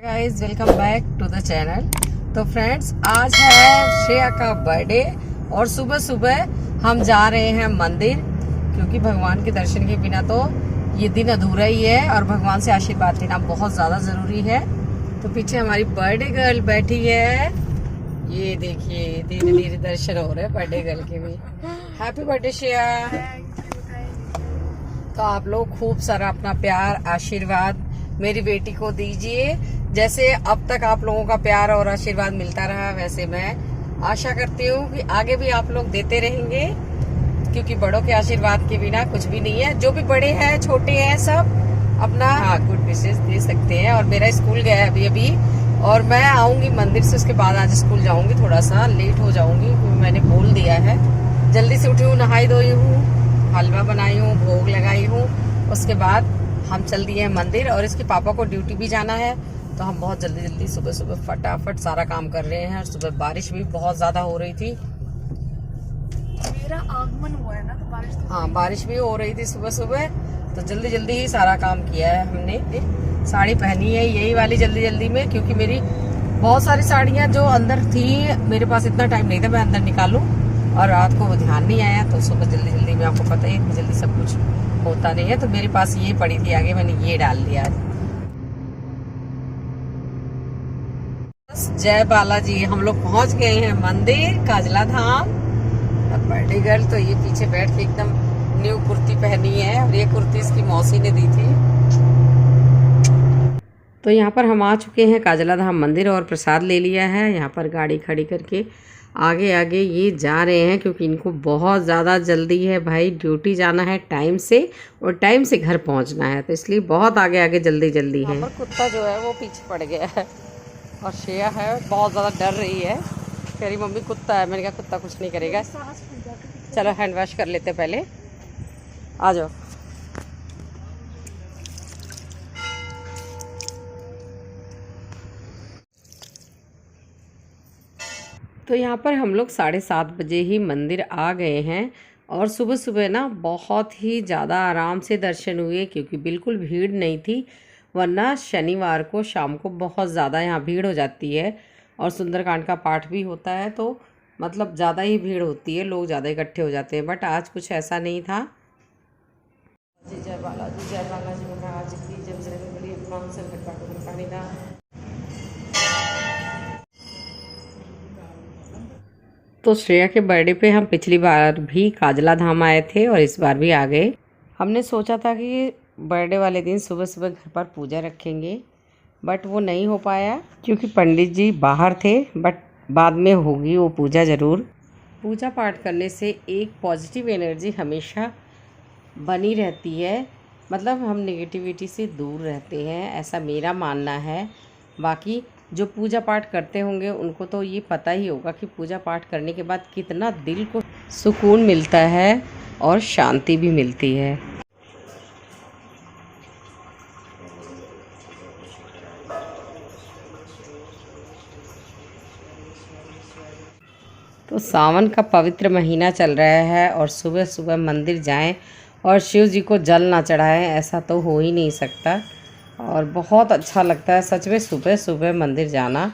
Guys welcome back to the channel. तो friends, आज है श्रेया का बर्थडे और सुबह सुबह हम जा रहे हैं मंदिर, क्योंकि भगवान के दर्शन के बिना तो ये दिन अधूरा ही है और भगवान से आशीर्वाद लेना बहुत ज्यादा जरूरी है। तो पीछे हमारी बर्थडे गर्ल बैठी है, ये देखिए धीरे धीरे दर्शन हो रहे हैं बर्थडे गर्ल के भी। Happy birthday Shreya. तो आप लोग खूब सारा अपना प्यार आशीर्वाद मेरी बेटी को दीजिए। जैसे अब तक आप लोगों का प्यार और आशीर्वाद मिलता रहा, वैसे मैं आशा करती हूँ कि आगे भी आप लोग देते रहेंगे, क्योंकि बड़ों के आशीर्वाद के बिना कुछ भी नहीं है। जो भी बड़े हैं छोटे हैं सब अपना गुड विशेष दे सकते हैं। और मेरा स्कूल गया है अभी और मैं आऊंगी मंदिर से, उसके बाद आज स्कूल जाऊंगी। थोड़ा सा लेट हो जाऊंगी क्योंकि मैंने बोल दिया है। जल्दी से उठी हूँ, नहाई धोई हूँ, हलवा बनाई हूँ, भोग लगाई हूँ। उसके बाद हम चल दिए हैं मंदिर और इसके पापा को ड्यूटी भी जाना है, तो हम बहुत जल्दी जल्दी सुबह सुबह फटाफट सारा काम कर रहे हैं। और सुबह बारिश भी बहुत ज्यादा हो रही थी, मेरा आगमन हुआ है ना, तो बारिश तो हाँ बारिश भी हो रही थी सुबह सुबह, तो जल्दी जल्दी ही सारा काम किया है हमने। साड़ी पहनी है यही वाली जल्दी जल्दी में, क्योंकि मेरी बहुत सारी साड़ियाँ जो अंदर थी, मेरे पास इतना टाइम नहीं था मैं अंदर निकालूं, और रात को वो ध्यान नहीं आया, तो सुबह जल्दी जल्दी में, आपको पता ही इतनी जल्दी सब कुछ होता नहीं है, तो मेरे पास ये पड़ी थी आगे, मैंने ये डाल दिया आज। जय बालाजी। हम लोग पहुंच गए हैं मंदिर काजला धाम। और बर्थडे गर्ल तो ये पीछे बैठ के एकदम न्यू कुर्ती पहनी है, और ये कुर्ती इसकी मौसी ने दी थी। तो यहाँ पर हम आ चुके हैं काजला धाम मंदिर और प्रसाद ले लिया है। यहाँ पर गाड़ी खड़ी करके आगे आगे ये जा रहे हैं, क्योंकि इनको बहुत ज़्यादा जल्दी है भाई, ड्यूटी जाना है टाइम से और टाइम से घर पहुँचना है, तो इसलिए बहुत आगे आगे जल्दी जल्दी है। पर कुत्ता जो है वो पीछे पड़ गया है और श्रेया है बहुत ज़्यादा डर रही है, कह रही मम्मी कुत्ता है। मैंने कहा कुत्ता कुछ नहीं करेगा, चलो हैंड वॉश कर लेते पहले, आ जाओ। तो यहाँ पर हम लोग 7:30 बजे ही मंदिर आ गए हैं और सुबह सुबह ना बहुत ही ज़्यादा आराम से दर्शन हुए, क्योंकि बिल्कुल भीड़ नहीं थी, वरना शनिवार को शाम को बहुत ज़्यादा यहाँ भीड़ हो जाती है और सुंदरकांड का पाठ भी होता है, तो मतलब ज़्यादा ही भीड़ होती है, लोग ज़्यादा इकट्ठे हो जाते हैं। बट आज कुछ ऐसा नहीं था। जय बालाजी, जय बालाजी महाराज की जय। तो श्रेया के बर्थडे पे हम पिछली बार भी काजला धाम आए थे और इस बार भी आ गए। हमने सोचा था कि बर्थडे वाले दिन सुबह सुबह घर पर पूजा रखेंगे, बट वो नहीं हो पाया क्योंकि पंडित जी बाहर थे। बट बाद में होगी वो पूजा ज़रूर। पूजा पाठ करने से एक पॉजिटिव एनर्जी हमेशा बनी रहती है, मतलब हम नेगेटिविटी से दूर रहते हैं, ऐसा मेरा मानना है। बाकी जो पूजा पाठ करते होंगे उनको तो ये पता ही होगा कि पूजा पाठ करने के बाद कितना दिल को सुकून मिलता है और शांति भी मिलती है। तो सावन का पवित्र महीना चल रहा है और सुबह सुबह मंदिर जाएं और शिव जी को जल ना चढ़ाएं, ऐसा तो हो ही नहीं सकता। और बहुत अच्छा लगता है सच में सुबह सुबह मंदिर जाना,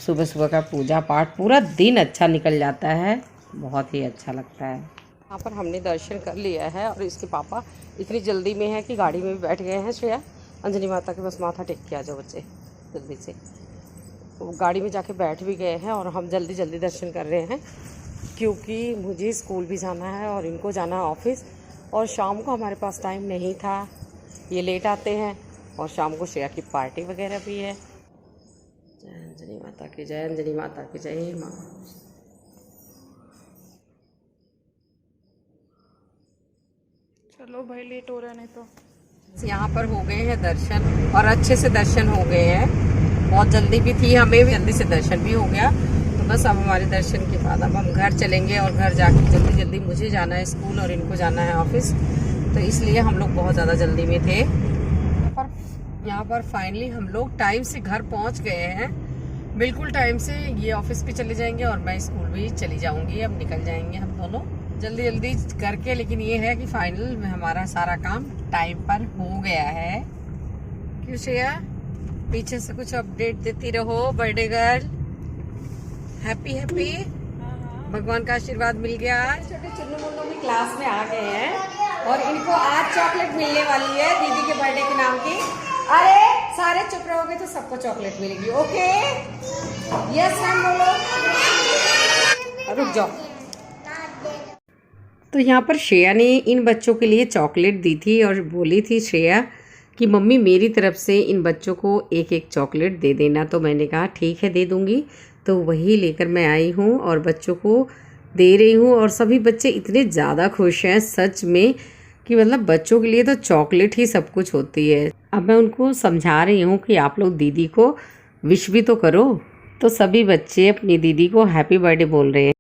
सुबह सुबह का पूजा पाठ, पूरा दिन अच्छा निकल जाता है, बहुत ही अच्छा लगता है। यहाँ पर हमने दर्शन कर लिया है और इसके पापा इतनी जल्दी में है कि गाड़ी में भी बैठ गए हैं। श्रेया, अंजनी माता के बस माथा टेक के आ जाओ बच्चे जल्दी से। वो गाड़ी में जाके बैठ भी गए हैं और हम जल्दी जल्दी दर्शन कर रहे हैं, क्योंकि मुझे स्कूल भी जाना है और इनको जाना है ऑफिस, और शाम को हमारे पास टाइम नहीं था, ये लेट आते हैं, और शाम को श्रेया की पार्टी वगैरह भी है। जय अंजनी माता की जय, अंजनी माता की जय माँ। चलो भाई, लेट हो रहा है नहीं तो। यहाँ पर हो गए हैं दर्शन और अच्छे से दर्शन हो गए हैं, बहुत जल्दी भी थी, हमें भी जल्दी से दर्शन भी हो गया। तो बस अब हमारे दर्शन के बाद अब हम घर चलेंगे और घर जाके जल्दी जल्दी मुझे जाना है स्कूल और इनको जाना है ऑफिस, तो इसलिए हम लोग बहुत ज़्यादा जल्दी में थे। यहाँ पर फाइनली हम लोग टाइम से घर पहुँच गए हैं, बिल्कुल टाइम से। ये ऑफिस भी चले जाएंगे और मैं स्कूल भी चली जाऊँगी, अब निकल जाएंगे हम दोनों जल्दी जल्दी करके। लेकिन ये है कि फाइनल में हमारा सारा काम टाइम पर हो गया है। क्यों श्रेया? पीछे से कुछ अपडेट देती रहो बर्थडे गर्ल। हैप्पी हैप्पी, भगवान का आशीर्वाद मिल गया। छोटे चुन्नू मुन्नू भी क्लास में आ गए हैं और इनको आज चॉकलेट मिलने वाली है दीदी के बर्थडे के नाम की। अरे सारे चुप रहोगे तो सबको चॉकलेट मिलेगी। ओके यस मैम बोलो। रुक जाओ। तो यहाँ पर श्रेया ने इन बच्चों के लिए चॉकलेट दी थी और बोली थी श्रेया कि मम्मी मेरी तरफ से इन बच्चों को एक एक चॉकलेट दे देना। तो मैंने कहा ठीक है दे दूँगी। तो वही लेकर मैं आई हूँ और बच्चों को दे रही हूँ और सभी बच्चे इतने ज़्यादा खुश हैं सच में कि मतलब बच्चों के लिए तो चॉकलेट ही सब कुछ होती है। अब मैं उनको समझा रही हूँ कि आप लोग दीदी को विश भी तो करो। तो सभी बच्चे अपनी दीदी को हैप्पी बर्थडे बोल रहे हैं।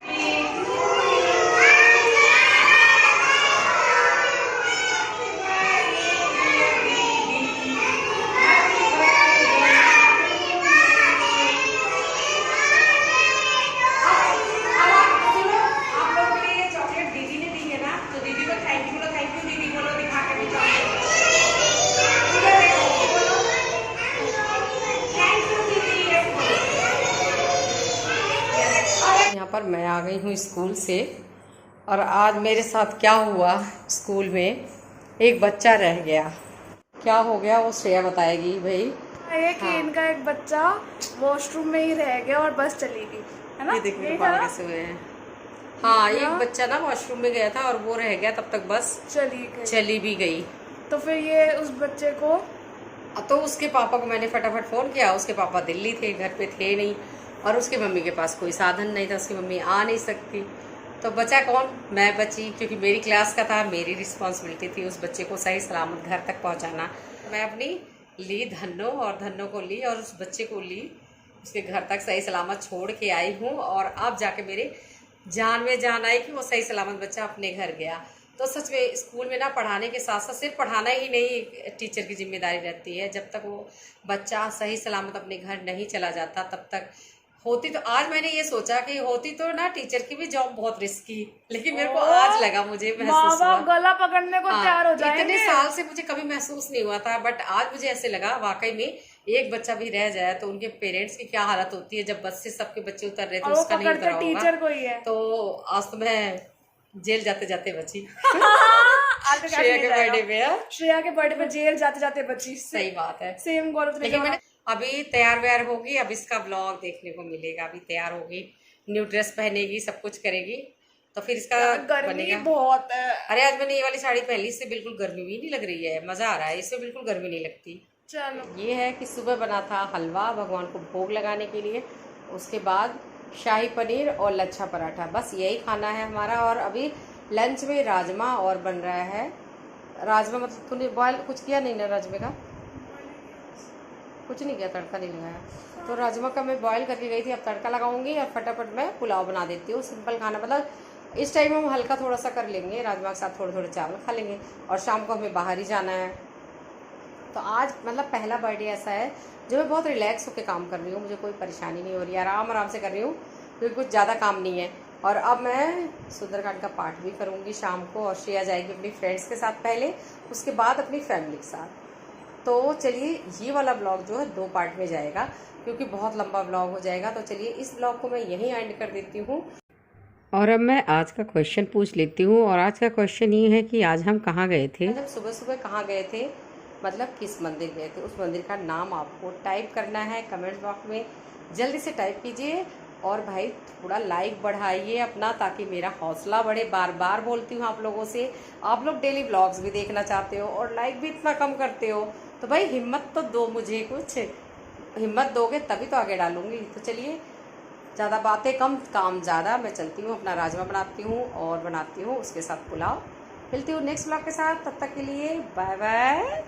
पर मैं आ गई हूँ स्कूल से और आज मेरे साथ क्या हुआ स्कूल में, एक बच्चा रह गया। क्या हो गया वो श्रेया बताएगी भाई। ये कि इनका एक बच्चा वॉशरूम में ही रह गया और बस चली गई, है ना? ये देखने को कैसे हुए हैं। हाँ एक बच्चा ना वॉशरूम में गया था और वो रह गया, तब तक बस चली भी गई। तो फिर ये उस बच्चे को, तो उसके पापा को मैंने फटाफट फ़ोन किया। उसके पापा दिल्ली थे, घर पे थे नहीं और उसकी मम्मी के पास कोई साधन नहीं था, उसकी मम्मी आ नहीं सकती। तो बचा कौन? मैं बची, क्योंकि मेरी क्लास का था, मेरी रिस्पॉन्सिबिलिटी थी उस बच्चे को सही सलामत घर तक पहुंचाना। मैं अपनी ली धन्नो और धन्नो को ली और उस बच्चे को ली, उसके घर तक सही सलामत छोड़ के आई हूँ। और अब जाके मेरे जान में जान आई कि वो सही सलामत बच्चा अपने घर गया। तो सच में स्कूल में ना पढ़ाने के साथ साथ सिर्फ पढ़ाना ही नहीं टीचर की जिम्मेदारी रहती है। जब तक वो बच्चा सही सलामत अपने घर नहीं चला जाता तब तक होती। तो आज मैंने ये सोचा कि होती तो ना टीचर की भी जॉब बहुत रिस्की, लेकिन मेरे को आज लगा, मुझे महसूस हुआ गला पकड़ने को तैयार हो जाएंगे। इतने साल से मुझे कभी महसूस नहीं हुआ था, बट आज मुझे ऐसे लगा वाकई में एक बच्चा भी रह जाए तो उनके पेरेंट्स की क्या हालत होती है। जब बस से सबके बच्चे उतर रहे थे उसका नहीं उतरा होगा। तो आज तो मैं जेल जाते जाते बची। श्रेया के बर्थडे पे, श्रेया के बर्थडे पे जेल जाते जाते बची। सही बात है। सेम गौरव। लेकिन मैंने अभी तैयार व्यार होगी, अब इसका ब्लॉग देखने को मिलेगा। अभी तैयार होगी, न्यू ड्रेस पहनेगी, सब कुछ करेगी, तो फिर इसका बनेगा। बहुत है। अरे आज मैंने ये वाली साड़ी पहन ली, इससे बिल्कुल गर्मी भी नहीं लग रही है, मजा आ रहा है, इससे बिल्कुल गर्मी नहीं लगती। चलो ये है कि सुबह बना था हलवा भगवान को भोग लगाने के लिए, उसके बाद शाही पनीर और लच्छा पराठा, बस यही खाना है हमारा। और अभी लंच में राजमा और बन रहा है। राजमा मतलब तूने बॉयल कुछ किया नहीं ना? राजमे का कुछ नहीं किया, तड़का नहीं लगाया। तो राजमा का मैं बॉईल करके गई थी, अब तड़का लगाऊंगी और फटाफट मैं पुलाव बना देती हूँ। सिंपल खाना, मतलब इस टाइम हम हल्का थोड़ा सा कर लेंगे, राजमा के साथ थोड़े थोड़े चावल खा लेंगे। और शाम को हमें बाहर ही जाना है। तो आज मतलब पहला बर्थडे ऐसा है जो मैं बहुत रिलैक्स होकर काम कर रही हूँ, मुझे कोई परेशानी नहीं हो रही है, आराम आराम से कर रही हूँ क्योंकि कुछ ज़्यादा काम नहीं है। और अब मैं सुंदरकांड का पाठ भी करूँगी शाम को, और श्रेया जाएगी अपनी फ्रेंड्स के साथ पहले, उसके बाद अपनी फैमिली के साथ। तो चलिए ये वाला ब्लॉग जो है 2 पार्ट में जाएगा क्योंकि बहुत लंबा ब्लॉग हो जाएगा। तो चलिए इस ब्लॉग को मैं यहीं एंड कर देती हूँ। और अब मैं आज का क्वेश्चन पूछ लेती हूँ, और आज का क्वेश्चन ये है कि आज हम कहाँ गए थे, मतलब सुबह सुबह कहाँ गए थे, मतलब किस मंदिर गए थे। उस मंदिर का नाम आपको टाइप करना है कमेंट्स बॉक्स में, जल्दी से टाइप कीजिए। और भाई थोड़ा लाइक बढ़ाइए अपना, ताकि मेरा हौसला बढ़े। बार बार बोलती हूँ आप लोगों से, आप लोग डेली ब्लॉग्स भी देखना चाहते हो और लाइक भी इतना कम करते हो, तो भाई हिम्मत तो दो, मुझे कुछ हिम्मत दोगे तभी तो आगे डालूंगी। तो चलिए ज़्यादा बातें कम, काम ज़्यादा। मैं चलती हूँ, अपना राजमा बनाती हूँ और बनाती हूँ उसके साथ पुलाव। मिलती हूँ नेक्स्ट ब्लॉग के साथ, तब तक के लिए बाय बाय।